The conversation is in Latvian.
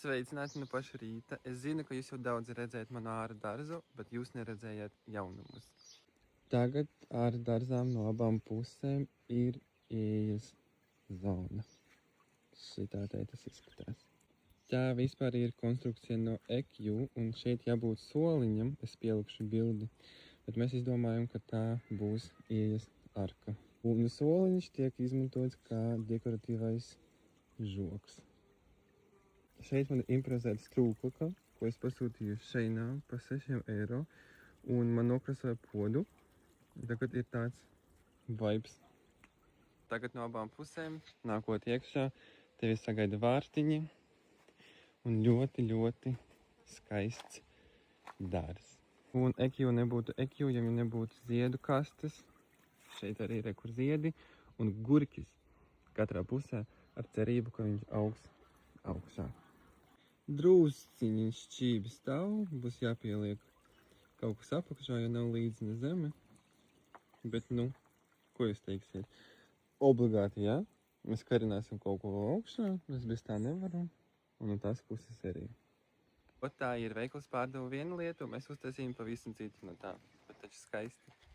Sveicināti no paša rīta. Es zinu, ka jūs jau daudz redzējat manu ārā darzu, bet jūs neredzējāt jaunumus. Tagad ārā darzām no abām pusēm ir ieejas zona. Šitā te tas izskatās. Tā vispār ir konstrukcija no EQ, un šeit jābūt soliņam, es pielikšu bildi, bet mēs izdomājam, ka tā būs ieejas arka. Un soliņš tiek izmantots kā dekoratīvais žoks. Šeit man ir improvizēta strūklaka, ko es pasūtīju Šeinā par 6 eiro, un man nokrasoja podu. Tagad ir tāds vibes. Tagad no abām pusēm, nākot iekšā, tevi sagaida vārtiņi un ļoti, ļoti skaists dārs. Un EQ nebūtu EQ, ja nebūtu ziedu kastes. Šeit arī ir kur ziedi un gurķis katrā pusē ar cerību, ka viņš augs augšā. Drusciņš šķībi stāv, būs jāpieliek kaut kas apakšā, jo nav līdzi ne zeme. Bet, ko jūs teiksiet? Obligāti, jā? Mēs karināsim kaut ko augšā, es bez tā nevaru, un no tās puses arī. Tā ir veikals pārdeva viena lieta, un mēs uztaisījām pavisam citu no tā, bet taču skaisti.